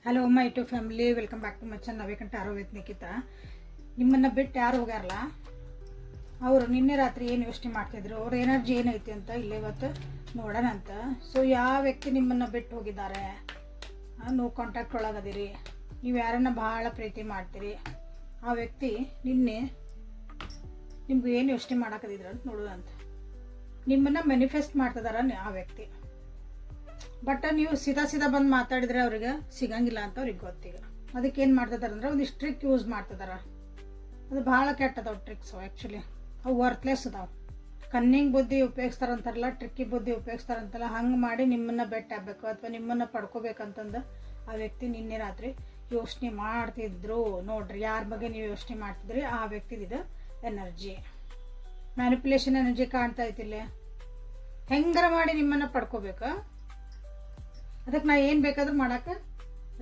Hello my to family, welcome back to my channel. ನಾವೇಕಂಟ ಆರೋ with Nikhita. ನಿಮ್ಮನ್ನು ಬಿಟ್ಟು ಯಾರು ಹೋಗ್ಯಾರಲ್ಲ, ಅವರು ನಿನ್ನೆ ರಾತ್ರಿ ಏನು ಯೋಚನೆ ಮಾಡ್ತಿದ್ರು, ಅವ್ರ ಎನರ್ಜಿ ಏನೈತಿ ಅಂತ ಇಲ್ಲೇ ಇವತ್ತು ನೋಡೋಣ ಅಂತ. ಸೊ ಯಾವ ವ್ಯಕ್ತಿ ನಿಮ್ಮನ್ನು ಬಿಟ್ಟು ಹೋಗಿದ್ದಾರೆ, ನೋ ಕಾಂಟ್ಯಾಕ್ಟ್ ಒಳಗದಿರಿ, ನೀವು ಯಾರನ್ನ ಭಾಳ ಪ್ರೀತಿ ಮಾಡ್ತೀರಿ, ಆ ವ್ಯಕ್ತಿ ನಿನ್ನೆ ನಿಮ್ಗೆ ಏನು ಯೋಚನೆ ಮಾಡಾಕದಿದ್ರು ಅಂತ ನೋಡೋಣ ಅಂತ. ನಿಮ್ಮನ್ನು ಮ್ಯಾನಿಫೆಸ್ಟ್ ಮಾಡ್ತಿದಾರ ಆ ವ್ಯಕ್ತಿ. ಬಟ್ ನೀವು ಸೀದಾ ಬಂದು ಮಾತಾಡಿದ್ರೆ ಅವ್ರಿಗೆ ಸಿಗಂಗಿಲ್ಲ ಅಂತ ಅವ್ರಿಗೆ ಗೊತ್ತೀಗ. ಅದಕ್ಕೆ ಏನು ಮಾಡ್ತಿದಾರೆ ಅಂದ್ರೆ ಒಂದಿಷ್ಟು ಟ್ರಿಕ್ ಯೂಸ್ ಮಾಡ್ತಿದಾರ. ಅದು ಭಾಳ ಕೆಟ್ಟದವು ಟ್ರಿಕ್ಸು. ಆ್ಯಕ್ಚುಲಿ ಅವು ವರ್ತ್ಲೆಸ್ ಅದಾವೆ. ಕನ್ನಿಂಗ್ ಬುದ್ಧಿ ಉಪಯೋಗಿಸ್ತಾರಂತಾರಲ್ಲ, ಟ್ರಿಕ್ಕಿ ಬುದ್ಧಿ ಉಪಯೋಗಿಸ್ತಾರಂತಲ್ಲ, ಹಂಗೆ ಮಾಡಿ ನಿಮ್ಮನ್ನು ಬೆಟ್ಟ ಆಗಬೇಕು ಅಥವಾ ನಿಮ್ಮನ್ನು ಪಡ್ಕೋಬೇಕಂತಂದು ಆ ವ್ಯಕ್ತಿ ನಿನ್ನೆ ರಾತ್ರಿ ಯೋಚನೆ ಮಾಡ್ತಿದ್ರು. ನೋಡ್ರಿ, ಯಾರ ಬಗ್ಗೆ ನೀವು ಯೋಚನೆ ಮಾಡ್ತಿದ್ರಿ ಆ ವ್ಯಕ್ತಿದಿದೆ ಎನರ್ಜಿ. ಮ್ಯಾನಿಪುಲೇಷನ್ ಎನರ್ಜಿ ಕಾಣ್ತಾ ಐತಿಲ್ಲ. ಹೆಂಗಾರ ಮಾಡಿ ನಿಮ್ಮನ್ನು ಪಡ್ಕೋಬೇಕು. ಅದಕ್ಕೆ ನಾ ಏನು ಬೇಕಾದ್ರೂ ಮಾಡೋಕ್ಕೆ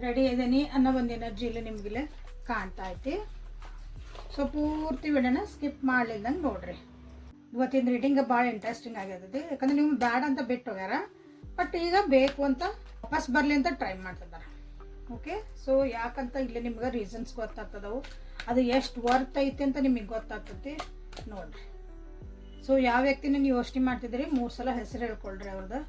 ರೆಡಿ ಇದ್ದೀನಿ ಅನ್ನೋ ಒಂದು ಎನರ್ಜಿ ಇಲ್ಲಿ ನಿಮಗಿಲ್ಲೇ ಕಾಣ್ತಾ ಐತಿ. ಸೊ ಪೂರ್ತಿ ವಿಡಿಯೋನ ಸ್ಕಿಪ್ ಮಾಡಲಿಲ್ಲಂಗೆ ನೋಡ್ರಿ. ಇವತ್ತಿನ ರೀಡಿಂಗ್ ಭಾಳ ಇಂಟ್ರೆಸ್ಟಿಂಗ್ ಆಗಿರ್ತೈತಿ. ಯಾಕಂದ್ರೆ ನೀವು ಬ್ಯಾಡ ಅಂತ ಬಿಟ್ಟು ಹೋಗ್ಯಾರ, ಬಟ್ ಈಗ ಬೇಕು ಅಂತ ವಾಪಸ್ ಬರಲಿ ಅಂತ ಟ್ರೈ ಮಾಡ್ತಿದ್ದಾರೆ. ಓಕೆ, ಸೊ ಯಾಕಂತ ಇಲ್ಲಿ ನಿಮ್ಗೆ ರೀಸನ್ಸ್ ಗೊತ್ತಾಗ್ತದವು. ಅದು ಎಷ್ಟು ವರ್ತ್ ಐತಿ ಅಂತ ನಿಮಗೆ ಗೊತ್ತಾಗ್ತೈತಿ ನೋಡ್ರಿ. ಸೊ ಯಾವ ವ್ಯಕ್ತಿನ ನೀವು ಯೋಚನೆ ಮಾಡ್ತಿದ್ದೀರಿ, 3 ಸಲ ಹೆಸರು ಹೇಳ್ಕೊಳ್ರಿ ಅವ್ರದ್ದು.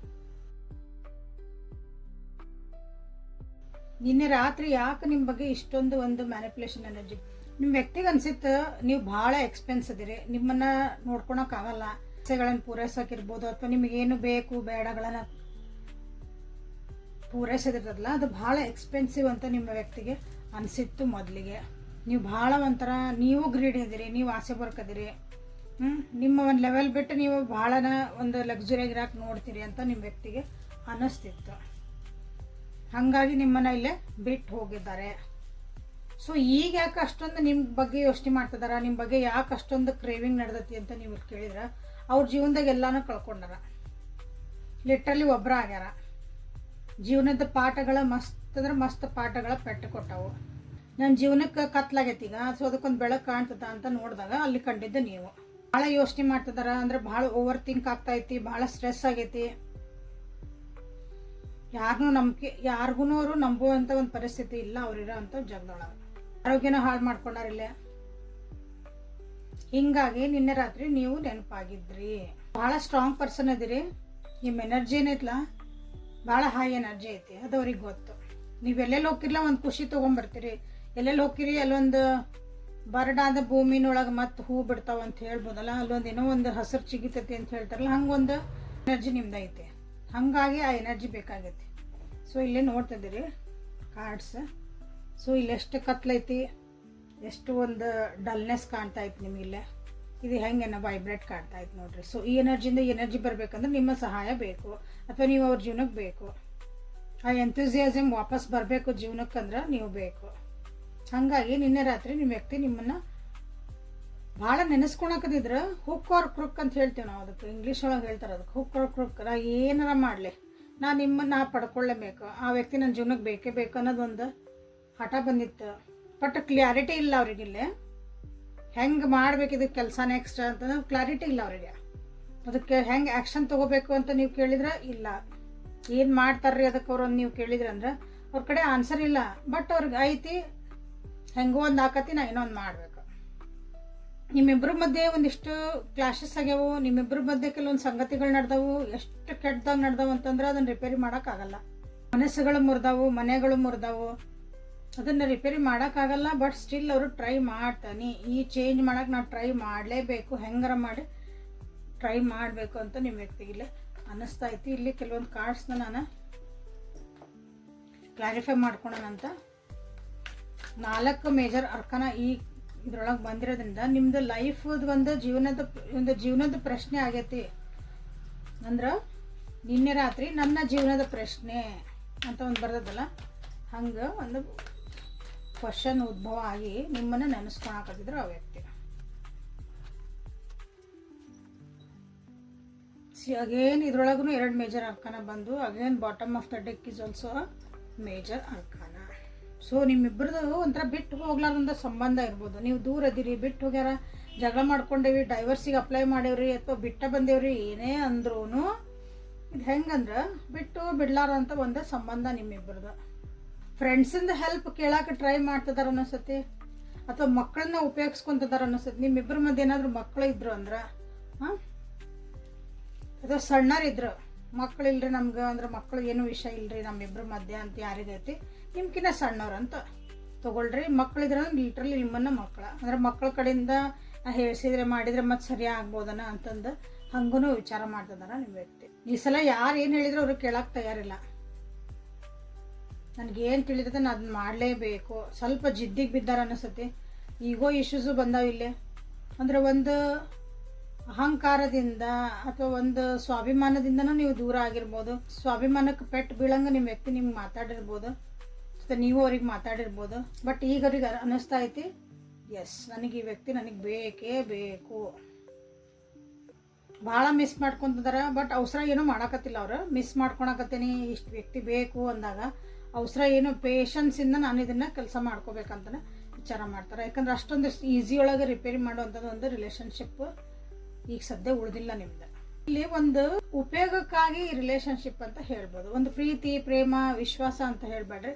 ನಿನ್ನೆ ರಾತ್ರಿ ಯಾಕೆ ನಿಮ್ಮ ಬಗ್ಗೆ ಇಷ್ಟೊಂದು ಒಂದು ಮ್ಯಾನಿಪುಲೇಷನ್ ಎನರ್ಜಿ? ನಿಮ್ಮ ವ್ಯಕ್ತಿಗೆ ಅನ್ಸಿತ್ತು ನೀವು ಭಾಳ ಎಕ್ಸ್ಪೆನ್ಸ್ ಇದೀರಿ, ನಿಮ್ಮನ್ನು ನೋಡ್ಕೊಳಕ್ಕಾಗಲ್ಲ, ಆಸೆಗಳನ್ನು ಪೂರೈಸೋಕಿರ್ಬೋದು ಅಥವಾ ನಿಮಗೇನು ಬೇಕು ಬೇಡಗಳನ್ನು ಪೂರೈಸೋದಿರ್ತದಲ್ಲ, ಅದು ಭಾಳ ಎಕ್ಸ್ಪೆನ್ಸಿವ್ ಅಂತ ನಿಮ್ಮ ವ್ಯಕ್ತಿಗೆ ಅನಿಸಿತ್ತು ಮೊದಲಿಗೆ. ನೀವು ಭಾಳ ಒಂಥರ ನೀವು ಗ್ರೀಡಿ ಇದ್ದೀರಿ, ನೀವು ಆಸೆ ಬರ್ಕದಿರಿ. ನಿಮ್ಮ ಒಂದು ಲೆವೆಲ್ ಬಿಟ್ಟು ನೀವು ಭಾಳನ ಒಂದು ಲಕ್ಸುರಿಯಾಗಿ ಇರೋಕೆ ನೋಡ್ತೀರಿ ಅಂತ ನಿಮ್ಮ ವ್ಯಕ್ತಿಗೆ ಅನ್ನಿಸ್ತಿತ್ತು. ಹಾಗಾಗಿ ನಿಮ್ಮನ್ನು ಇಲ್ಲೇ ಬಿಟ್ಟು ಹೋಗಿದ್ದಾರೆ. ಸೊ ಈಗ ಯಾಕೆ ಅಷ್ಟೊಂದು ನಿಮ್ಮ ಬಗ್ಗೆ ಯೋಚನೆ ಮಾಡ್ತಿದಾರ, ನಿಮ್ಮ ಬಗ್ಗೆ ಯಾಕೆ ಅಷ್ಟೊಂದು ಕ್ರೇವಿಂಗ್ ನಡೆದತಿ ಅಂತ ನೀವು ಕೇಳಿದ್ರೆ, ಅವ್ರ ಜೀವನದಾಗ ಎಲ್ಲಾನು ಕಳ್ಕೊಂಡಾರ. ಲಿಟ್ರಲಿ ಒಬ್ಬರ ಆಗ್ಯಾರ. ಜೀವನದ ಪಾಠಗಳ ಮಸ್ತ್ ಪಾಠಗಳ ಪೆಟ್ಟು ಕೊಟ್ಟವು. ನನ್ನ ಜೀವನಕ್ಕೆ ಕತ್ಲಾಗೈತಿ ಈಗ, ಸೊ ಅದಕ್ಕೊಂದು ಬೆಳಕು ಕಾಣ್ತದ ಅಂತ ನೋಡಿದಾಗ ಅಲ್ಲಿ ಕಂಡಿದ್ದೆ ನೀವು. ಭಾಳ ಯೋಚನೆ ಮಾಡ್ತಿದಾರ, ಅಂದ್ರೆ ಭಾಳ ಓವರ್ ಥಿಂಕ್ ಆಗ್ತಾ ಐತಿ, ಭಾಳ ಸ್ಟ್ರೆಸ್ ಆಗೈತಿ. ಯಾರಿಗೂ ಅವರು ನಂಬುವಂಥ ಒಂದು ಪರಿಸ್ಥಿತಿ ಇಲ್ಲ ಅವ್ರಿರೋ ಅಂಥ ಜಾಗದೊಳಗೆ. ಆರೋಗ್ಯನ ಹಾಳು ಮಾಡ್ಕೊಂಡಾರಿಲ್ಲ. ಹಿಂಗಾಗಿ ನಿನ್ನೆ ರಾತ್ರಿ ನೀವು ನೆನಪಾಗಿದ್ರಿ. ಭಾಳ ಸ್ಟ್ರಾಂಗ್ ಪರ್ಸನ್ ಇದೀರಿ. ನಿಮ್ಮ ಎನರ್ಜಿ ಏನೈತಲ್ಲ ಭಾಳ ಹೈ ಎನರ್ಜಿ ಐತಿ, ಅದು ಅವ್ರಿಗೆ ಗೊತ್ತು. ನೀವು ಎಲ್ಲೆಲ್ಲಿ ಹೋಗಿರ್ಲ ಒಂದು ಖುಷಿ ತೊಗೊಂಬರ್ತೀರಿ. ಎಲ್ಲೆಲ್ಲಿ ಹೋಗಿರಿ ಅಲ್ಲೊಂದು ಬರಡಾದ ಭೂಮಿನೊಳಗೆ ಮತ್ತೆ ಹೂ ಬಿಡ್ತಾವ ಅಂತ ಹೇಳ್ಬೋದಲ್ಲ, ಅಲ್ಲೊಂದು ಏನೋ ಒಂದು ಹಸಿರು ಚಿಗಿತೈತಿ ಅಂತ ಹೇಳ್ತಾರಲ್ಲ, ಹಂಗೊಂದು ಎನರ್ಜಿ ನಿಮ್ದು ಐತೆ. ಹಾಗಾಗಿ ಆ ಎನರ್ಜಿ ಬೇಕಾಗೈತಿ. ಸೊ ಇಲ್ಲೇ ನೋಡ್ತಿದ್ದೀರಿ ಕಾರ್ಡ್ಸ್. ಸೊ ಇಲ್ಲಿ ಎಷ್ಟು ಕತ್ಲೈತಿ, ಎಷ್ಟು ಒಂದು ಡಲ್ನೆಸ್ ಕಾಣ್ತಾ ಐತಿ ನಿಮಗಿಲ್ಲೇ. ಇದು ಹೆಂಗೇನ ವೈಬ್ರೇಟ್ ಕಾಣ್ತಾ ಐತಿ ನೋಡ್ರಿ. ಸೊ ಈ ಎನರ್ಜಿಯಿಂದ ಎನರ್ಜಿ ಬರಬೇಕಂದ್ರೆ ನಿಮ್ಮ ಸಹಾಯ ಬೇಕು ಅಥವಾ ನೀವು ಅವ್ರ ಜೀವನಕ್ಕೆ ಬೇಕು. ಆ ಎಂಥೂಸಿಯಾಸಮ್ ವಾಪಸ್ ಬರಬೇಕು ಜೀವನಕ್ಕಂದ್ರೆ ನೀವು ಬೇಕು. ಹಾಗಾಗಿ ನಿನ್ನೆ ರಾತ್ರಿ ನಿಮ್ಮ ವ್ಯಕ್ತಿ ನಿಮ್ಮನ್ನು ಭಾಳ ನೆನೆಸ್ಕೊಳಕದಿದ್ರೆ ಹುಕ್ ಆರ್ ಕ್ರುಕ್ ಅಂತ ಹೇಳ್ತೀವಿ ನಾವು. ಅದಕ್ಕೆ ಇಂಗ್ಲೀಷ್ ಒಳಗೆ ಹೇಳ್ತಾರೆ, ಅದಕ್ಕೆ ಹುಕ್ ಆರ್ ಕ್ರುಕ್. ನಾ ಏನಾರ ಮಾಡಲಿ, ನಾನು ನಿಮ್ಮನ್ನು ಪಡ್ಕೊಳ್ಳೇಬೇಕು, ಆ ವ್ಯಕ್ತಿ ನನ್ನ ಜೀವನಕ್ಕೆ ಬೇಕೇ ಬೇಕು ಅನ್ನೋದೊಂದು ಹಠ ಬಂದಿತ್ತು. ಬಟ್ ಕ್ಲಾರಿಟಿ ಇಲ್ಲ ಅವ್ರಿಗಿಲ್ಲೇ. ಹೆಂಗೆ ಮಾಡ್ಬೇಕು ಇದಕ್ಕೆ ಕೆಲಸ ನೆಕ್ಸ್ಟ್ ಅಂತಂದ್ರೆ ಕ್ಲಾರಿಟಿ ಇಲ್ಲ ಅವರಿಗೆ. ಅದಕ್ಕೆ ಹೆಂಗೆ ಆ್ಯಕ್ಷನ್ ತೊಗೋಬೇಕು ಅಂತ ನೀವು ಕೇಳಿದ್ರೆ ಇಲ್ಲ. ಏನು ಮಾಡ್ತಾರ್ರಿ ಅದಕ್ಕೆ ಅವ್ರೊಂದು ನೀವು ಕೇಳಿದ್ರೆ ಅಂದ್ರೆ ಅವ್ರ ಕಡೆ ಆನ್ಸರ್ ಇಲ್ಲ. ಬಟ್ ಅವ್ರಿಗೆ ಐತಿ, ಹೆಂಗೋ ಒಂದು ಆಕತಿ, ನಾ ಇನ್ನೊಂದು ಮಾಡಬೇಕು. ನಿಮ್ಮಿಬ್ಬರ ಮಧ್ಯೆ ಒಂದಿಷ್ಟು ಕ್ಲಾಶಸ್ ಆಗ್ಯಾವು, ನಿಮ್ಮಿಬ್ಬರ ಮಧ್ಯೆ ಕೆಲವೊಂದು ಸಂಗತಿಗಳು ನಡೆದವು. ಎಷ್ಟು ಕೆಟ್ಟದಾಗ ನಡೆದವು ಅಂತಂದ್ರೆ ಅದನ್ನು ರಿಪೇರಿ ಮಾಡೋಕ್ಕಾಗಲ್ಲ. ಮನಸ್ಸುಗಳು ಮುರಿದವು, ಮನೆಗಳು ಮುರಿದವು, ಅದನ್ನು ರಿಪೇರಿ ಮಾಡೋಕ್ಕಾಗಲ್ಲ. ಬಟ್ ಸ್ಟಿಲ್ ಅವರು ಟ್ರೈ ಮಾಡ್ತಾನೆ. ಈ ಚೇಂಜ್ ಮಾಡೋಕೆ ನಾವು ಟ್ರೈ ಮಾಡಲೇಬೇಕು, ಹೆಂಗಾರ ಮಾಡಿ ಟ್ರೈ ಮಾಡಬೇಕು ಅಂತ ನಿಮ್ಮ ವ್ಯಕ್ತಿಗಿಲ್ಲ ಅನ್ನಿಸ್ತಾ ಐತಿ. ಇಲ್ಲಿ ಕೆಲವೊಂದು ಕಾರ್ಡ್ಸ್ನ ನಾನು ಕ್ಲಾರಿಫೈ ಮಾಡ್ಕೊಳೋಣಂತ. 4 ಮೇಜರ್ ಅರ್ಕನ ಈ ಇದ್ರೊಳಗೆ ಬಂದಿರೋದ್ರಿಂದ ನಿಮ್ದು ಲೈಫ್ ಒಂದು ಜೀವನದ ಪ್ರಶ್ನೆ ಆಗೈತಿ. ಅಂದ್ರೆ ನಿನ್ನೆ ರಾತ್ರಿ ನನ್ನ ಜೀವನದ ಪ್ರಶ್ನೆ ಅಂತ ಒಂದು ಬರ್ತದಲ್ಲ, ಹಂಗೆ ಒಂದು ಕ್ವಶನ್ ಉದ್ಭವ ಆಗಿ ನಿಮ್ಮನ್ನು ನೆನೆಸ್ಕೊಳಕತ್ತಿದ್ರು ಆ ವ್ಯಕ್ತಿ. ಅಗೇನ್ ಇದ್ರೊಳಗೂ 2 ಮೇಜರ್ ಅರ್ಕಾನ ಬಂದು, again bottom of the deck is also major arcana. So ನಿಮ್ಮಿಬ್ಬರದು ಒಂಥರ ಬಿಟ್ಟು ಹೋಗ್ಲಾರ್ದಂಥ ಸಂಬಂಧ ಇರ್ಬೋದು. ನೀವು ದೂರ ಅದೀರಿ, ಬಿಟ್ಟು ಹೋಗ್ಯಾರ, ಜಗಳ ಮಾಡ್ಕೊಂಡೇವಿ, ಡೈವರ್ಸಿಗೆ ಅಪ್ಲೈ ಮಾಡೇವ್ರಿ ಅಥವಾ ಬಿಟ್ಟ ಬಂದೇವ್ರಿ, ಏನೇ ಅಂದ್ರೂ ಇದು ಹೆಂಗಂದ್ರೆ ಬಿಟ್ಟು ಬಿಡ್ಲಾರಂಥ ಒಂದು ಸಂಬಂಧ ನಿಮ್ಮಿಬ್ಬರದು. ಫ್ರೆಂಡ್ಸಿಂದ ಹೆಲ್ಪ್ ಕೇಳಕ್ಕೆ ಟ್ರೈ ಮಾಡ್ತಿದಾರ ಅನ್ನಿಸತಿ, ಅಥವಾ ಮಕ್ಕಳನ್ನ ಉಪಯೋಗಿಸ್ಕೊಂತಿದಾರ ಅನ್ನಿಸತಿ. ನಿಮ್ಮಿಬ್ಬರ ಮಧ್ಯೆ ಏನಾದರೂ ಮಕ್ಕಳು ಇದ್ರು ಅಂದ್ರೆ ಅಥವಾ ಸಣ್ಣರಿದ್ರು, ಮಕ್ಕಳು ಇಲ್ರಿ ನಮ್ಗೆ ಅಂದ್ರೆ ಮಕ್ಕಳು ಏನೂ ವಿಷಯ ಇಲ್ರಿ ನಮ್ಮಿಬ್ಬರ ಮಧ್ಯೆ ಅಂತ ಯಾರಿಗೈತಿ, ನಿಮ್ಕಿನ್ನ ಸಣ್ಣವ್ರು ಅಂತ ತೊಗೊಳ್ರಿ. ಮಕ್ಕಳಿದ್ರೆ ಲಿಟ್ರಲಿ ನಿಮ್ಮನ್ನ ಮಕ್ಕಳ ಅಂದ್ರೆ ಮಕ್ಕಳ ಕಡೆಯಿಂದ ಹೇಳ್ಸಿದ್ರೆ ಮಾಡಿದ್ರೆ ಮತ್ತೆ ಸರಿ ಆಗ್ಬೋದನ ಅಂತಂದು ಹಂಗೂ ವಿಚಾರ ಮಾಡ್ತಿದಾರ ನಿಮ್ಮ ವ್ಯಕ್ತಿ. ಈ ಸಲ ಯಾರು ಏನು ಹೇಳಿದ್ರು ಅವ್ರಿಗೆ ಕೇಳಕ್ಕೆ ತಯಾರಿಲ್ಲ. ನನಗೇನು ತಿಳಿದೈತೆ ನಾನು ಅದನ್ನ ಮಾಡಲೇಬೇಕು. ಸ್ವಲ್ಪ ಜಿದ್ದಿಗೆ ಬಿದ್ದಾರ ಅನ್ನಿಸತಿ. ಈಗೋ ಇಶ್ಯೂಸು ಬಂದಾವ ಇಲ್ಲೇ. ಅಂದರೆ ಒಂದು ಅಹಂಕಾರದಿಂದ ಅಥವಾ ಒಂದು ಸ್ವಾಭಿಮಾನದಿಂದನೂ ನೀವು ದೂರ ಆಗಿರ್ಬೋದು. ಸ್ವಾಭಿಮಾನಕ್ಕೆ ಪೆಟ್ಟು ಬೀಳಂಗೆ ನಿಮ್ಮ ವ್ಯಕ್ತಿ ನಿಮ್ಗೆ ಮಾತಾಡಿರ್ಬೋದು, ಅಥವಾ ನೀವು ಅವ್ರಿಗೆ ಮಾತಾಡಿರ್ಬೋದು. ಬಟ್ ಈಗ ಅವ್ರಿಗೆ ಅನ್ನಿಸ್ತಾ ಐತಿ, ಎಸ್ ನನಗೆ ಈ ವ್ಯಕ್ತಿ ನನಗೆ ಬೇಕೇ ಬೇಕು. ಭಾಳ ಮಿಸ್ ಮಾಡ್ಕೊತಿದಾರ. ಬಟ್ ಅವಸರ ಏನೂ ಮಾಡೋಕತ್ತಿಲ್ಲ. ಅವರು ಮಿಸ್ ಮಾಡ್ಕೊಳಕತ್ತೀನಿ ಇಷ್ಟು ವ್ಯಕ್ತಿ ಬೇಕು ಅಂದಾಗ ಅವಸರ ಏನು ಪೇಷನ್ಸಿಂದ ನಾನು ಇದನ್ನು ಕೆಲಸ ಮಾಡ್ಕೋಬೇಕಂತಲೇ ವಿಚಾರ ಮಾಡ್ತಾರೆ. ಯಾಕಂದ್ರೆ ಅಷ್ಟೊಂದು ಈಸಿ ಒಳಗೆ ರಿಪೇರಿ ಮಾಡುವಂಥದ್ದು ಒಂದು ರಿಲೇಷನ್ಶಿಪ್ ಈಗ ಸದ್ಯ ಉಳಿದಿಲ್ಲ ನಿಮ್ದು. ಇಲ್ಲಿ ಒಂದು ಉಪಯೋಗಕ್ಕಾಗಿ ರಿಲೇಷನ್ಶಿಪ್ ಅಂತ ಹೇಳ್ಬೋದು. ಒಂದು ಪ್ರೀತಿ, ಪ್ರೇಮ, ವಿಶ್ವಾಸ ಅಂತ ಹೇಳ್ಬೇಡ್ರಿ.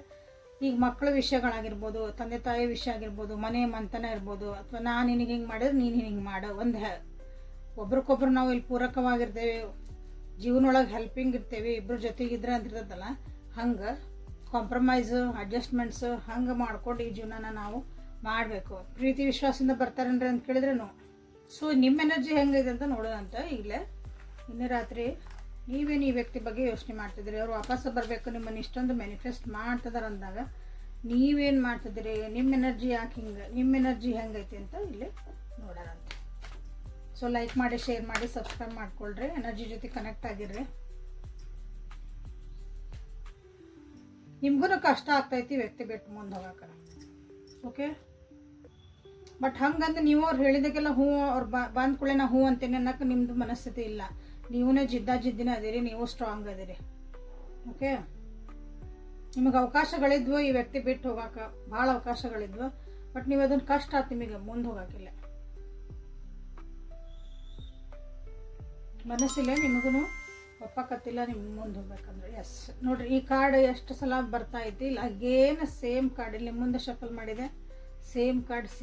ಈಗ ಮಕ್ಕಳ ವಿಷಯಗಳಾಗಿರ್ಬೋದು, ತಂದೆ ತಾಯಿ ವಿಷಯ ಆಗಿರ್ಬೋದು, ಮನೆ ಮಂತನ ಇರ್ಬೋದು, ಅಥವಾ ನಾನು ನಿನಗೆ ಹಿಂಗೆ ಮಾಡಿದ್ರೆ ನೀನು ಹಿಂಗೆ ಮಾಡೋ ಒಂದು ಒಬ್ರಿಗೊಬ್ರು ನಾವು ಇಲ್ಲಿ ಪೂರಕವಾಗಿರ್ತೇವೆ, ಜೀವನೊಳಗೆ ಹೆಲ್ಪಿಂಗ್ ಇರ್ತೇವೆ, ಇಬ್ಬರು ಜೊತೆಗಿದ್ರೆ ಅಂತಿರ್ತದಲ್ಲ, ಹಂಗೆ ಕಾಂಪ್ರಮೈಸು ಅಡ್ಜಸ್ಟ್ಮೆಂಟ್ಸು ಹಂಗೆ ಮಾಡ್ಕೊಂಡು ಈ ಜೀವನನ ನಾವು ಮಾಡಬೇಕು. ಪ್ರೀತಿ ವಿಶ್ವಾಸದಿಂದ ಬರ್ತಾರೇನ್ರಿ ಅಂತ ಕೇಳಿದ್ರೇನು. ಸೊ ನಿಮ್ಮ ಎನರ್ಜಿ ಹೆಂಗಿದೆ ಅಂತ ನೋಡೋಣ ಅಂತ. ಈಗಲೇ ನಿನ್ನೆ ರಾತ್ರಿ ನೀವೇನು ಈ ವ್ಯಕ್ತಿ ಬಗ್ಗೆ ಯೋಚನೆ ಮಾಡ್ತಿದ್ದೀರಿ, ಅವ್ರು ವಾಪಸ್ ಬರಬೇಕು, ನಿಮ್ಮನ್ನು ಇಷ್ಟೊಂದು ಮ್ಯಾನಿಫೆಸ್ಟ್ ಮಾಡ್ತಿದಾರೆ ಅಂದಾಗ ನೀವೇನು ಮಾಡ್ತಿದ್ದೀರಿ, ನಿಮ್ಮ ಎನರ್ಜಿ ಯಾಕೆ ಹಿಂಗೆ, ನಿಮ್ಮ ಎನರ್ಜಿ ಹೆಂಗೈತಿ ಅಂತ ಇಲ್ಲಿ ನೋಡೋಣ ಅಂತ. ಸೊ ಲೈಕ್ ಮಾಡಿ, ಶೇರ್ ಮಾಡಿ, ಸಬ್ಸ್ಕ್ರೈಬ್ ಮಾಡ್ಕೊಳ್ರಿ, ಎನರ್ಜಿ ಜೊತೆ ಕನೆಕ್ಟ್ ಆಗಿರ್ರಿ. ನಿಮ್ಗೂ ಕಷ್ಟ ಆಗ್ತೈತಿ ವ್ಯಕ್ತಿ ಬಿಟ್ಟು ಮುಂದೆ ಹೋಗಕ್ಕೆ. ಓಕೆ, ಬಟ್ ಹಂಗಂದ್ರೆ ನೀವು ಅವ್ರು ಹೇಳಿದಕ್ಕೆಲ್ಲ ಹ್ಞೂ, ಅವ್ರು ಬಂದ ಕೂಡಲೇ ನಾ ಹ್ಞೂ ಅಂತೇನೆ ಅನ್ನೋಕೆ ನಿಮ್ಮದು ಮನಸ್ಥಿತಿ ಇಲ್ಲ. ನೀವೇ ಜಿದ್ದಿನ ಅದಿರಿ, ನೀವು ಸ್ಟ್ರಾಂಗ್ ಅದಿರಿ. ಓಕೆ, ನಿಮಗೆ ಅವಕಾಶಗಳಿದ್ವು ಈ ವ್ಯಕ್ತಿ ಬಿಟ್ಟು ಹೋಗಕ್ಕೆ, ಭಾಳ ಅವಕಾಶಗಳಿದ್ವು. ಬಟ್ ನೀವು ಅದನ್ನು ಕಷ್ಟ ಆಯ್ತು ನಿಮಗೆ ಮುಂದೆ ಹೋಗೋಕ್ಕಿಲ್ಲ. ಮನಸ್ಸಿಲ್ಲ ನಿಮಗೂ ಒಪ್ಪಕತ್ತಿಲ್ಲ ನಿಮ್ಗೆ ಮುಂದೆ ಹೋಗ್ಬೇಕಂದ್ರೆ. ಎಸ್ ನೋಡ್ರಿ, ಈ ಕಾರ್ಡ್ ಎಷ್ಟು ಸಲ ಬರ್ತಾ ಐತಿ ಇಲ್ಲ, ಅಗೇನ್ ಸೇಮ್ ಕಾರ್ಡ್ ಇಲ್ಲಿ ಮುಂದೆ ಶಫಲ್ ಮಾಡಿದೆ. ಸೇಮ್ ಕಾರ್ಡ್ಸ್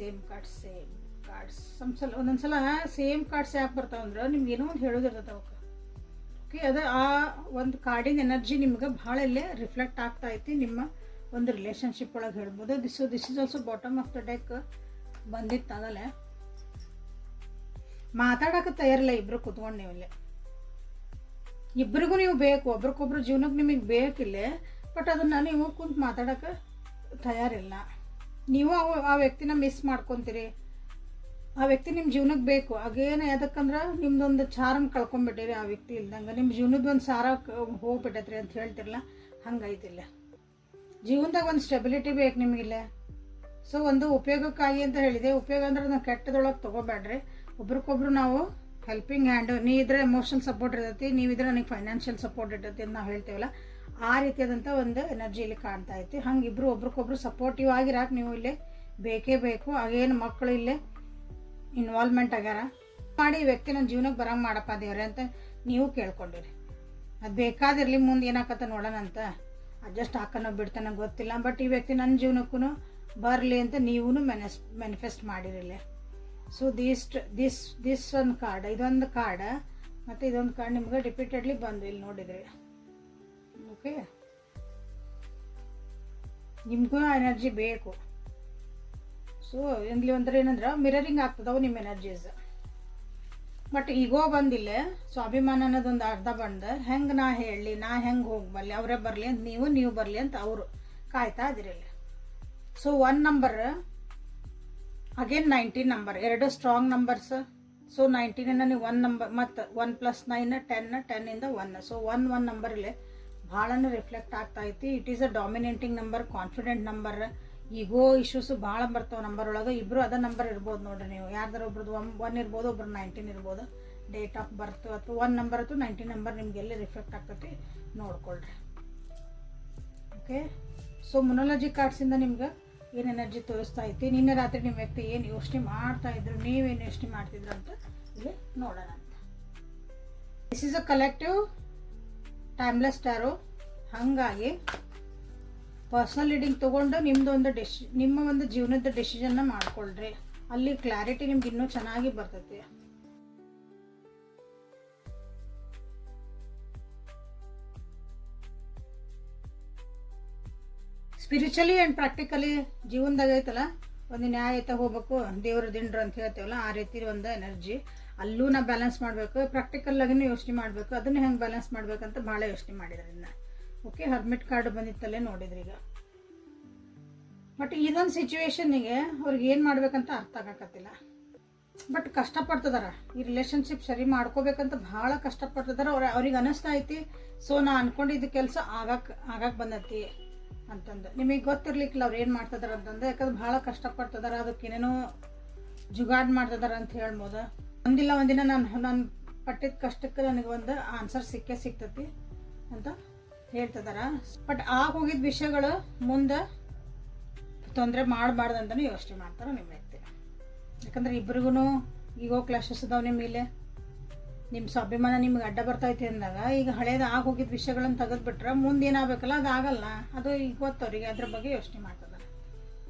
ಸಲ ಒಂದೊಂದ್ಸಲ ಸೇಮ್ ಕಾರ್ಡ್ಸ್ ಯಾಕೆ ಬರ್ತಾವ ಅಂದ್ರೆ ನಿಮ್ಗೆ ಏನೋ ಒಂದು ಹೇಳೋದಿರ್ತದೆ ಅವಕ್ಕೆ. ಓಕೆ, ಅದು ಆ ಒಂದು ಕಾರ್ಡಿನ ಎನರ್ಜಿ ನಿಮ್ಗೆ ಭಾಳ ಇಲ್ಲೇ ರಿಫ್ಲೆಕ್ಟ್ ಆಗ್ತಾ ಐತಿ ನಿಮ್ಮ ಒಂದು ರಿಲೇಷನ್ಶಿಪ್ ಒಳಗೆ ಹೇಳ್ಬೋದು. This is also bottom of the deck ಬಂದಿತ್ತಾಗಲೇ. ಮಾತಾಡೋಕೆ ತಯಾರಿಲ್ಲ ಇಬ್ಬರು ಕೂತ್ಕೊಂಡು ನೀವು ಇಲ್ಲೇ. ಇಬ್ಬರಿಗೂ ನೀವು ಬೇಕು, ಒಬ್ರಿಗೊಬ್ರು ಜೀವನಕ್ಕೆ ನಿಮಗೆ ಬೇಕಿಲ್ಲೇ. ಬಟ್ ಅದನ್ನು ನೀವು ಕುಂತು ಮಾತಾಡೋಕೆ ತಯಾರಿಲ್ಲ. ನೀವು ಆ ವ್ಯಕ್ತಿನ ಮಿಸ್ ಮಾಡ್ಕೊತೀರಿ. ಆ ವ್ಯಕ್ತಿ ನಿಮ್ಮ ಜೀವನಕ್ಕೆ ಬೇಕು. ಆಗೇನು ಯಾಕಂದ್ರೆ ನಿಮ್ದೊಂದು ಚಾರನ್ನು ಕಳ್ಕೊಂಬಿಟ್ಟಿರಿ ಆ ವ್ಯಕ್ತಿ ಇಲ್ದಂಗೆ. ನಿಮ್ಮ ಜೀವನದೊಂದು ಸಾರ ಹೋಗ್ಬಿಟ್ಟೈತ್ರಿ ಅಂತ ಹೇಳ್ತಿರಲ್ಲ, ಹಂಗೈತಿಲ್ಲ. ಜೀವನದಾಗ ಒಂದು ಸ್ಟೆಬಿಲಿಟಿ ಬೇಕು ನಿಮಗಿಲ್ಲ. ಸೊ ಒಂದು ಉಪಯೋಗಕ್ಕಾಗಿ ಅಂತ ಹೇಳಿದೆ. ಉಪಯೋಗ ಅಂದ್ರೆ ನಾವು ಕೆಟ್ಟದೊಳಗೆ ತೊಗೋಬೇಡ್ರಿ. ಒಬ್ರಿಗೊಬ್ರು ನಾವು ಹೆಲ್ಪಿಂಗ್ ಹ್ಯಾಂಡ್, ನೀ ಇದ್ರೆ ಎಮೋಷನಲ್ ಸಪೋರ್ಟ್ ಇರ್ತೈತಿ, ನೀವಿದ್ರೆ ನನಗೆ ಫೈನಾನ್ಷಿಯಲ್ ಸಪೋರ್ಟ್ ಇರ್ತೈತಿ ಅಂತ ನಾವು ಹೇಳ್ತೇವಲ್ಲ, ಆ ರೀತಿಯಾದಂಥ ಒಂದು ಎನರ್ಜಿ ಇಲ್ಲಿ ಕಾಣ್ತಾ ಐತಿ. ಹಂಗೆ ಇಬ್ಬರು ಒಬ್ರಿಗೊಬ್ರು ಸಪೋರ್ಟಿವ್ ಆಗಿರಾಕೆ ನೀವು ಇಲ್ಲಿ ಬೇಕೇ ಬೇಕು. ಆಗೇನು ಮಕ್ಕಳು ಇಲ್ಲೇ ಇನ್ವಾಲ್ವ್ಮೆಂಟ್ ಆಗ್ಯಾರ ಮಾಡಿ ಈ ವ್ಯಕ್ತಿ ನನ್ನ ಜೀವನಕ್ಕೆ ಬರಂಗೆ ಮಾಡಪ್ಪ ದೇವ್ರೆ ಅಂತ ನೀವು ಕೇಳ್ಕೊಂಡಿರಿ. ಅದು ಬೇಕಾದಿರಲಿ, ಮುಂದೆ ಏನಾಕತ್ತ ನೋಡೋಣ ಅಂತ. ಅಡ್ಜಸ್ಟ್ ಹಾಕೋನೋ ಬಿಡ್ತಾನೋ ಗೊತ್ತಿಲ್ಲ. ಬಟ್ ಈ ವ್ಯಕ್ತಿ ನನ್ನ ಜೀವನಕ್ಕೂ ಬರಲಿ ಅಂತ ನೀವೂ ಮ್ಯಾನಿಫೆಸ್ಟ್ ಮಾಡಿರಲಿ. ಸೊ ದಿಸ್ ಒಂದು ಕಾರ್ಡ್, ಇದೊಂದು ಕಾರ್ಡ್ ಮತ್ತು ಇದೊಂದು ಕಾರ್ಡ್ ನಿಮ್ಗೆ ರಿಪೀಟೆಡ್ಲಿ ಬಂದು ಇಲ್ಲಿ ನೋಡಿದ್ರಿ. ಓಕೆ, ನಿಮಗೂ ಎನರ್ಜಿ ಬೇಕು. ಸೊ ಇಲ್ಲಿ ಒಂಥರ ಏನಂದ್ರೆ ಮಿರರಿಂಗ್ ಆಗ್ತದವು ನಿಮ್ಮ ಎನರ್ಜೀಸ್. ಬಟ್ ಈಗೋ ಬಂದಿಲ್ಲ, ಸ್ವಾಭಿಮಾನ ಅನ್ನೋದೊಂದು ಅರ್ಧ ಬಂದು ಹೆಂಗೆ ನಾ ಹೇಳಲಿ, ನಾ ಹೆಂಗೆ ಹೋಗ್ಬರ್ಲಿ, ಅವರೇ ಬರಲಿ ಅಂತ ನೀವು ಬರಲಿ ಅಂತ ಅವರು ಕಾಯ್ತಾ ಇದಿರಲ್ಲ. ಸೊ 1 ನಂಬರ್ ಅಗೇನ್ 19 ನಂಬರ್, ಎರಡು ಸ್ಟ್ರಾಂಗ್ ನಂಬರ್ಸ್. ಸೊ 19 ನೀವು 1 ನಂಬರ್ ಮತ್ತು 1 + 9 10 ಇಂದ 1. ಸೊ 1 ನಂಬರಲ್ಲಿ ಭಾಳನೇ ರಿಫ್ಲೆಕ್ಟ್ ಆಗ್ತಾ ಐತಿ. It is a dominating number, confident number. Ego issues ಭಾಳ ಬರ್ತಾವೆ ನಂಬರ್ ಒಳಗೆ. ಇಬ್ಬರು ಅದ ನಂಬರ್ ಇರ್ಬೋದು ನೋಡ್ರಿ ನೀವು. ಯಾರ್ದಾರ ಒಬ್ರದ್ದು 1 ಇರ್ಬೋದು, ಒಬ್ರು 19 ಇರ್ಬೋದು. ಡೇಟ್ ಆಫ್ ಬರ್ತ್ ಅಥವಾ 1 ನಂಬರ್ ಅಥವಾ 19 ನಂಬರ್ ನಿಮ್ಗೆ ಎಲ್ಲಿ ರಿಫ್ಲೆಕ್ಟ್ ಆಗ್ತೈತಿ ನೋಡ್ಕೊಳ್ರಿ. ಓಕೆ, ಸೊ ಮೊನಾಲಜಿ ಕಾರ್ಡ್ಸಿಂದ ನಿಮ್ಗೆ ಏನು ಎನರ್ಜಿ ತೋರಿಸ್ತಾ ಐತಿ, ನಿನ್ನೆ ರಾತ್ರಿ ನಿಮ್ಮ ವ್ಯಕ್ತಿ ಏನು ಯೋಚನೆ ಮಾಡ್ತಾ ಇದ್ರು, ನೀವೇನು ಯೋಚನೆ ಮಾಡ್ತಿದ್ರು ಅಂತ ಇಲ್ಲಿ ನೋಡೋಣ ಅಂತ. This is a collective timeless tarot. ಹಾಗಾಗಿ ಪರ್ಸ್ನಲ್ ರೀಡಿಂಗ್ ತೊಗೊಂಡು ನಿಮ್ಮ ಒಂದು ಜೀವನದ ಡಿಸಿಷನ್ನ ಮಾಡ್ಕೊಳ್ರಿ. ಅಲ್ಲಿ ಕ್ಲಾರಿಟಿ ನಿಮ್ಗೆ ಇನ್ನೂ ಚೆನ್ನಾಗಿ ಬರ್ತೈತಿ. ಸ್ಪಿರಿಚುವಲಿ ಆ್ಯಂಡ್ ಪ್ರಾಕ್ಟಿಕಲಿ ಜೀವನದಾಗ ಐತಲ್ಲ, ಒಂದು ನ್ಯಾಯತೆ ಹೋಗ್ಬೇಕು, ದೇವ್ರ ದಿಂಡ್ರು ಅಂತ ಹೇಳ್ತೇವಲ್ಲ, ಆ ರೀತಿ ಒಂದು ಎನರ್ಜಿ ಅಲ್ಲೂ ನಾ ಬ್ಯಾಲೆನ್ಸ್ ಮಾಡಬೇಕು. ಪ್ರಾಕ್ಟಿಕಲ್ಲಾಗಿನೂ ಯೋಚನೆ ಮಾಡಬೇಕು, ಅದನ್ನು ಹೆಂಗೆ ಬ್ಯಾಲೆನ್ಸ್ ಮಾಡ್ಬೇಕಂತ ಭಾಳ ಯೋಚನೆ ಮಾಡಿದ್ರಿಂದ. ಓಕೆ, ಹರ್ಮಿಟ್ ಕಾರ್ಡ್ ಬಂದಿತ್ತಲ್ಲೇ ನೋಡಿದ್ರಿ ಈಗ. ಬಟ್ ಇದೊಂದು ಸಿಚುವೇಶನ್ನಿಗೆ ಅವ್ರಿಗೆ ಏನು ಮಾಡ್ಬೇಕಂತ ಅರ್ಥ ಆಗಕತ್ತಿಲ್ಲ. ಬಟ್ ಕಷ್ಟಪಡ್ತಿದಾರ, ಈ ರಿಲೇಷನ್ಶಿಪ್ ಸರಿ ಮಾಡ್ಕೋಬೇಕಂತ ಭಾಳ ಕಷ್ಟಪಡ್ತಿದಾರ. ಅವ್ರಿಗೆ ಅನ್ನಿಸ್ತಾ ಐತಿ, ಸೊ ನಾ ಅನ್ಕೊಂಡಿದ್ದ ಕೆಲಸ ಆಗಕ್ಕೆ ಬಂದೈತಿ ಅಂತಂದು. ನಿಮಗೆ ಗೊತ್ತಿರ್ಲಿಕ್ಕಿಲ್ಲ ಅವ್ರು ಏನು ಮಾಡ್ತಿದಾರ ಅಂತಂದು, ಯಾಕಂದ್ರೆ ಭಾಳ ಕಷ್ಟಪಡ್ತಿದಾರ, ಅದಕ್ಕೆ ಏನೇನೋ ಜುಗಾಡ್ ಮಾಡ್ತಿದಾರ ಅಂತ ಹೇಳ್ಬೋದು. ಒಂದಿನ ನಾನು ಪಟ್ಟಿದ ಕಷ್ಟಕ್ಕೆ ನನಗೆ ಒಂದು ಆನ್ಸರ್ ಸಿಗ್ತೈತಿ ಅಂತ ಹೇಳ್ತಿದಾರ. ಬಟ್ ಹೋಗಿದ್ದ ವಿಷಯಗಳು ಮುಂದೆ ತೊಂದರೆ ಮಾಡಬಾರ್ದಂತಲೂ ಯೋಚನೆ ಮಾಡ್ತಾರೆ ನಿಮ್ಮ ವ್ಯಕ್ತಿ. ಯಾಕಂದ್ರೆ ಇಬ್ರಿಗೂ ಈಗೋ ಕ್ಲಾಶಸ್ ಅದಾವ ನಿಮ್ಮ ಮೇಲೆ. ನಿಮ್ಮ ಸ್ವಾಭಿಮಾನ ನಿಮ್ಗೆ ಅಡ್ಡ ಬರ್ತೈತಿ ಅಂದಾಗ ಈಗ ಹಳೇದು ಹೋಗಿದ್ದ ವಿಷಯಗಳನ್ನು ತೆಗೆದ್ಬಿಟ್ರೆ ಮುಂದೆ ಏನಾಗಬೇಕಲ್ಲ ಅದು ಆಗಲ್ಲ. ಅದು ಈಗ ಗೊತ್ತವ್ರಿಗೆ ಅದ್ರ ಬಗ್ಗೆ ಯೋಚನೆ ಮಾಡ್ತಿದ್ದಾರೆ.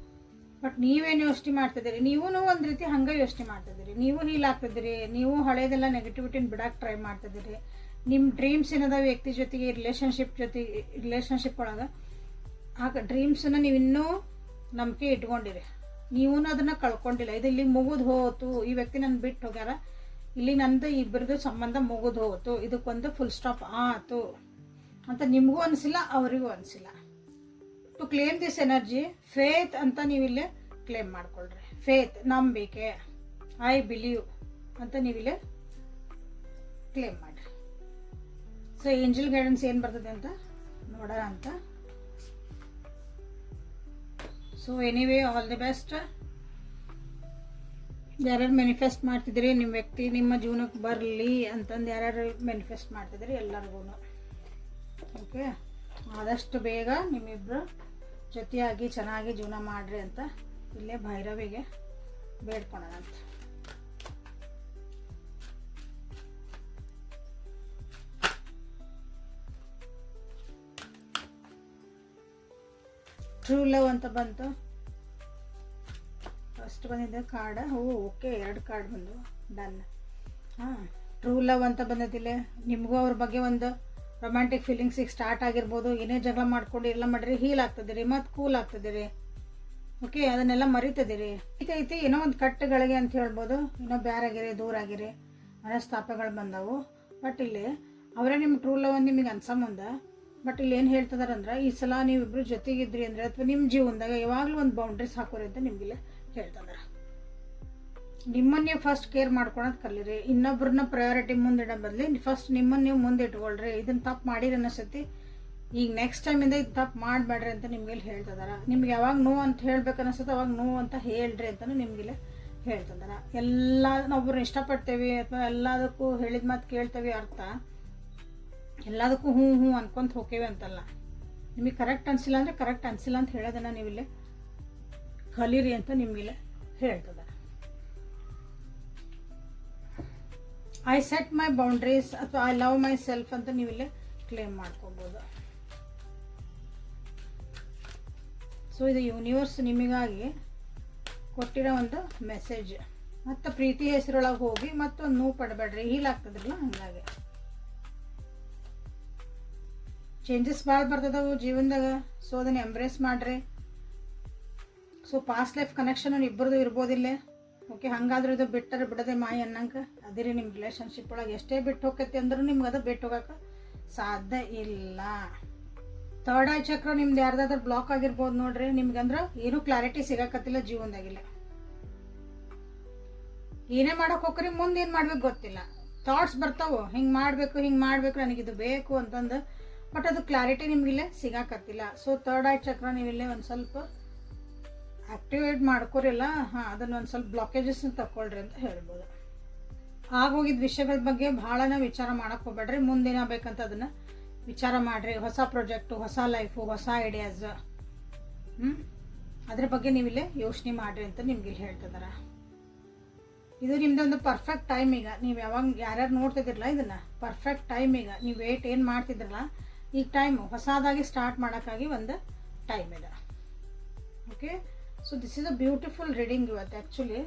ಬಟ್ ನೀವೇನು ಯೋಚನೆ ಮಾಡ್ತಿದ್ದೀರಿ? ನೀವೂ ಒಂದು ರೀತಿ ಹಂಗೆ ಯೋಚನೆ ಮಾಡ್ತಿದ್ದೀರಿ. ನೀವು ಹೀಲ್ ಆಗ್ತಿದ್ದೀರಿ, ನೀವು ಹಳೇದೆಲ್ಲ ನೆಗೆಟಿವಿಟಿನ ಬಿಡಕ್ಕೆ ಟ್ರೈ ಮಾಡ್ತಿದ್ದೀರಿ. ನಿಮ್ಮ ಡ್ರೀಮ್ಸ್ ಏನದ ವ್ಯಕ್ತಿ ಜೊತೆಗೆ ರಿಲೇಷನ್ಶಿಪ್ ಒಳಗೆ ಆ ಡ್ರೀಮ್ಸನ್ನು ನೀವು ಇನ್ನೂ ನಂಬಿಕೆ ಇಟ್ಕೊಂಡಿರಿ. ನೀವೂ ಅದನ್ನು ಕಳ್ಕೊಂಡಿಲ್ಲ. ಇದು ಇಲ್ಲಿ ಮುಗಿದು ಹೋತು, ಈ ವ್ಯಕ್ತಿ ನನ್ನ ಬಿಟ್ಟು ಹೋಗ್ಯಾರ, ಇಲ್ಲಿ ನಂದು ಇಬ್ಬರದು ಸಂಬಂಧ ಮುಗಿದು ಹೋತು, ಇದಕ್ಕೊಂದು ಫುಲ್ ಸ್ಟಾಪ್ ಆತು ಅಂತ ನಿಮಗೂ ಅನಿಸಿಲ್ಲ, ಅವರಿಗೂ ಅನಿಸಿಲ್ಲ. To claim this energy, faith ಅಂತ ನೀವಿಲ್ಲೇ ಕ್ಲೇಮ್ ಮಾಡ್ಕೊಳ್ರಿ. ಫೇತ್, ನಂಬಿಕೆ, ಐ ಬಿಲೀವ್ ಅಂತ ನೀವಿಲ್ಲೇ ಕ್ಲೇಮ್ ಮಾಡಿರಿ. ಸೊ ಏಂಜಲ್ ಗೈಡೆನ್ಸ್ ಏನು ಬರ್ತದೆ ಅಂತ ನೋಡೋಣ ಅಂತ. So anyway, all the best. ಯಾರ್ಯಾರು ಮ್ಯಾನಿಫೆಸ್ಟ್ ಮಾಡ್ತಿದ್ದೀರಿ ನಿಮ್ಮ ವ್ಯಕ್ತಿ ನಿಮ್ಮ ಜೀವನಕ್ಕೆ ಬರಲಿ ಅಂತಂದು ಯಾರ್ಯಾರು ಮ್ಯಾನಿಫೆಸ್ಟ್ ಮಾಡ್ತಿದ್ದೀರಿ ಎಲ್ಲರಿಗೂ ಓಕೆ, ಆದಷ್ಟು ಬೇಗ ನಿಮ್ಮಿಬ್ಬರು ಜೊತೆಯಾಗಿ ಚೆನ್ನಾಗಿ ಜೀವನ ಮಾಡಿರಿ ಅಂತ ಇಲ್ಲೇ ಭೈರವಿಗೆ ಬೇಡ್ಕೊಳೋಣ ಅಂತ. ಟ್ರೂ ಲವ್ ಅಂತ ಬಂತು. ಫಸ್ಟ್ ಬಂದಿದ್ದೆ ಕಾರ್ಡ್. ಓಕೆ, 2 ಕಾರ್ಡ್ ಬಂದು ಡನ್. ಟ್ರೂ ಲವ್ ಅಂತ ಬಂದೈತಿಲ್ಲ. ನಿಮಗೂ ಅವ್ರ ಬಗ್ಗೆ ಒಂದು ರೊಮ್ಯಾಂಟಿಕ್ ಫೀಲಿಂಗ್ಸ್ ಈಗ ಸ್ಟಾರ್ಟ್ ಆಗಿರ್ಬೋದು. ಏನೇ ಜಗಳ ಮಾಡ್ಕೊಂಡು ಎಲ್ಲ ಮಾಡಿರಿ, ಹೀಲ್ ಆಗ್ತದಿರಿ, ಮತ್ತು ಕೂಲ್ ಆಗ್ತದಿರಿ. ಓಕೆ, ಅದನ್ನೆಲ್ಲ ಮರಿತದಿರಿ. ಐತಿ ಏನೋ ಒಂದು ಕಟ್ಟುಗಳಿಗೆ ಅಂತ ಹೇಳ್ಬೋದು. ಏನೋ ಬ್ಯಾರಾಗಿರಿ, ದೂರ ಆಗಿರಿ, ಮನಸ್ತಾಪಗಳು ಬಂದವು. ಬಟ್ ಇಲ್ಲಿ ಅವರೇ ನಿಮ್ಮ ಟ್ರೂ ಲವ್ ಅಂತ ನಿಮಗೆ ಅನ್ಸಂಬಂದ. ಬಟ್ ಇಲ್ಲಿ ಏನು ಹೇಳ್ತಿದಾರಂದ್ರೆ, ಈ ಸಲ ನೀವಿಬ್ರು ಜೊತೆಗಿದ್ರಿ ಅಂದರೆ ಅಥವಾ ನಿಮ್ಮ ಜೀವನದಾಗ ಯಾವಾಗಲೂ ಒಂದು ಬೌಂಡ್ರೀಸ್ ಹಾಕೋರಿ ಅಂತ ನಿಮಗಿಲ್ಲ ಹೇಳ್ತಿದಾರೆ. ನಿಮ್ಮನ್ನು ನೀವು ಫಸ್ಟ್ ಕೇರ್ ಮಾಡ್ಕೊಳೋದು ಕಲೀರಿ. ಇನ್ನೊಬ್ರನ್ನ ಪ್ರಯಾರಿಟಿ ಮುಂದಿಡೋ ಬದಲಿ ಫಸ್ಟ್ ನಿಮ್ಮನ್ನು ನೀವು ಮುಂದೆ ಇಟ್ಕೊಳ್ರಿ. ಇದನ್ನು ತಪ್ಪು ಮಾಡಿರಿ ಅನ್ನಿಸ್ತೈತಿ, ಈಗ ನೆಕ್ಸ್ಟ್ ಟೈಮಿಂದ ಇದು ತಪ್ಪು ಮಾಡಬೇಡ್ರಿ ಅಂತ ನಿಮ್ಗೆಲ್ಲಿ ಹೇಳ್ತಿದಾರೆ. ನಿಮ್ಗೆ ಯಾವಾಗ ನೋವು ಅಂತ ಹೇಳ್ಬೇಕು ಅನ್ನಿಸುತ್ತೆ ಅವಾಗ ನೋವು ಅಂತ ಹೇಳ್ರಿ ಅಂತಲೂ ನಿಮಗಿಲ್ಲ ಹೇಳ್ತಿದಾರೆ. ಎಲ್ಲ ನಾವೊಬ್ಬರನ್ನ ಇಷ್ಟಪಡ್ತೇವೆ ಅಥವಾ ಎಲ್ಲದಕ್ಕೂ ಹೇಳಿದ ಮಾತು ಕೇಳ್ತೇವೆ ಅರ್ಥ ಎಲ್ಲದಕ್ಕೂ ಹ್ಞೂ ಅನ್ಕೊಂತ ಹೋಗ್ತೇವೆ ಅಂತಲ್ಲ. ನಿಮಗೆ ಕರೆಕ್ಟ್ ಅನಿಸಿಲ್ಲ ಅಂದರೆ ಕರೆಕ್ಟ್ ಅನಿಸಿಲ್ಲ ಅಂತ ಹೇಳೋದನ್ನು ನೀವಿಲ್ಲೇ ಕಲೀರಿ ಅಂತ ನಿಮಗಿಲ್ಲ ಹೇಳ್ತದ. ಐ ಸೆಟ್ ಮೈ ಬೌಂಡ್ರೀಸ್ ಅಥವಾ ಐ ಲವ್ ಮೈ ಸೆಲ್ಫ್ ಅಂತ ನೀವಿಲ್ಲೇ ಕ್ಲೇಮ್ ಮಾಡ್ಕೋಬೋದು. ಸೊ ಇದು ಯೂನಿವರ್ಸ್ ನಿಮಗಾಗಿ ಕೊಟ್ಟಿರೋ ಒಂದು ಮೆಸೇಜ್. ಮತ್ತು ಪ್ರೀತಿ ಹೆಸರೊಳಗೆ ಹೋಗಿ ಮತ್ತೊಂದು ನೋವು ಪಡಬೇಡ್ರಿ, ಹೀಲ್ ಆಗ್ತದ್ರಲ್ಲ ಹಂಗಾಗಿ. ಚೇಂಜಸ್ ಭಾಳ ಬರ್ತದವು ಜೀವನದಾಗ. ಸೊ ಅದನ್ನು ಎಂಬ್ರೇಸ್ ಮಾಡಿರಿ. ಸೊ ಪಾಸ್ಟ್ ಲೈಫ್ ಕನೆಕ್ಷನ್ ಇಬ್ಬರದು ಇರ್ಬೋದಿಲ್ಲ. ಓಕೆ, ಹಂಗಾದ್ರೆ ಇದು ಬಿಟ್ಟರೆ ಬಿಡದೆ ಮಾಯಿ ಅನ್ನಂಗೆ ಅದಿರಿ. ನಿಮ್ಮ ರಿಲೇಷನ್ಶಿಪ್ ಒಳಗೆ ಎಷ್ಟೇ ಬಿಟ್ಟು ಹೋಗತ್ತೆ ಅಂದ್ರೂ ನಿಮ್ಗೆ ಅದು ಬಿಟ್ಟು ಹೋಗೋಕೆ ಸಾಧ್ಯ ಇಲ್ಲ. ಥರ್ಡ್ ಐ ಚಕ್ರ ನಿಮ್ದು ಯಾರ್ದಾದ್ರೂ ಬ್ಲಾಕ್ ಆಗಿರ್ಬೋದು ನೋಡ್ರಿ. ನಿಮ್ಗಂದ್ರೆ ಏನೂ ಕ್ಲಾರಿಟಿ ಸಿಗಕತ್ತಿಲ್ಲ ಜೀವನದಾಗಿಲ್ಲ. ಏನೇ ಮಾಡೋಕೆ ಹೋಗ್ರಿ, ಮುಂದೆ ಏನು ಮಾಡ್ಬೇಕು ಗೊತ್ತಿಲ್ಲ. ಥಾಟ್ಸ್ ಬರ್ತಾವೆ, ಹಿಂಗೆ ಮಾಡಬೇಕು ನನಗಿದು ಬೇಕು ಅಂತಂದು. ಬಟ್ ಅದು ಕ್ಲಾರಿಟಿ ನಿಮಗಿಲ್ಲೇ ಸಿಗಾಕತ್ತಿಲ್ಲ. ಸೊ ಥರ್ಡ್ ಐ ಚಕ್ರ ನೀವಿಲ್ಲೇ ಒಂದು ಸ್ವಲ್ಪ ಆಕ್ಟಿವೇಟ್ ಮಾಡ್ಕೊರಿಲ್ಲ. ಅದನ್ನು ಒಂದು ಸ್ವಲ್ಪ ಬ್ಲಾಕೇಜಸ್ನ ತಗೊಳ್ರಿ ಅಂತ ಹೇಳ್ಬೋದು. ಆಗೋಗಿದ್ದ ವಿಷಯಗಳ ಬಗ್ಗೆ ಭಾಳನ ವಿಚಾರ ಮಾಡೋಕ್ಕೆ ಹೋಗ್ಬೇಡ್ರಿ. ಮುಂದೇನಾಗಬೇಕಂತ ಅದನ್ನು ವಿಚಾರ ಮಾಡಿರಿ. ಹೊಸ ಪ್ರಾಜೆಕ್ಟು, ಹೊಸ ಲೈಫು, ಹೊಸ ಐಡಿಯಾಸ್, ಅದ್ರ ಬಗ್ಗೆ ನೀವಿಲ್ಲೇ ಯೋಚನೆ ಮಾಡಿರಿ ಅಂತ ನಿಮ್ಗೆ ಹೇಳ್ತಿದಾರೆ. ಇದು ನಿಮ್ದೊಂದು ಪರ್ಫೆಕ್ಟ್ ಟೈಮ್. ಈಗ ನೀವು ಯಾರ್ಯಾರು ನೋಡ್ತಿದ್ರಲ್ಲ ಇದನ್ನು ಪರ್ಫೆಕ್ಟ್ ಟೈಮ್. ಈಗ ನೀವು ವೇಟ್ ಏನು ಮಾಡ್ತಿದ್ರಲ್ಲ, ಈಗ ಟೈಮು ಹೊಸದಾಗಿ ಸ್ಟಾರ್ಟ್ ಮಾಡೋಕ್ಕಾಗಿ ಒಂದು ಟೈಮ್ ಇದೆ. Okay, so this is a beautiful reading ಇವತ್ತು ಆ್ಯಕ್ಚುಲಿ.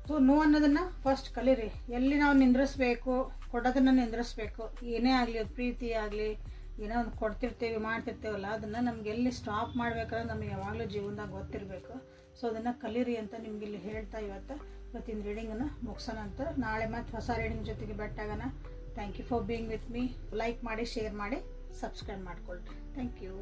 ಸೊ ನೋ ಅನ್ನೋದನ್ನು ಫಸ್ಟ್ ಕಲೀರಿ. ಎಲ್ಲಿ ನಾವು ನಿಂದ್ರಿಸ್ಬೇಕು, ಕೊಡೋದನ್ನು ನಿಂದ್ರಿಸ್ಬೇಕು. ಏನೇ ಆಗಲಿ, ಅದು ಪ್ರೀತಿ ಆಗಲಿ, ಏನೋ ಒಂದು ಕೊಡ್ತಿರ್ತೀವಿ ಮಾಡ್ತಿರ್ತೀವಲ್ಲ, ಅದನ್ನು ನಮ್ಗೆ ಎಲ್ಲಿ ಸ್ಟಾಪ್ ಮಾಡ್ಬೇಕಾದ್ರೆ ನಮಗೆ ಯಾವಾಗಲೂ ಜೀವನದಾಗ ಗೊತ್ತಿರಬೇಕು. ಸೊ ಅದನ್ನು ಕಲೀರಿ ಅಂತ ನಿಮ್ಗೆ ಇಲ್ಲಿ ಹೇಳ್ತಾ ಇವತ್ತಿನ ರೀಡಿಂಗನ್ನು ಮುಗಿಸೋಣ ಅಂತ. ನಾಳೆ ಮತ್ತೆ ಹೊಸ ರೀಡಿಂಗ್ ಜೊತೆಗೆ ಭೇಟಿಯಾಗೋಣ. Thank you for being with me. Like ಮಾಡಿ, ಶೇರ್ ಮಾಡಿ, ಸಬ್ಸ್ಕ್ರೈಬ್ ಮಾಡ್ಕೊಳ್ರಿ. Thank you.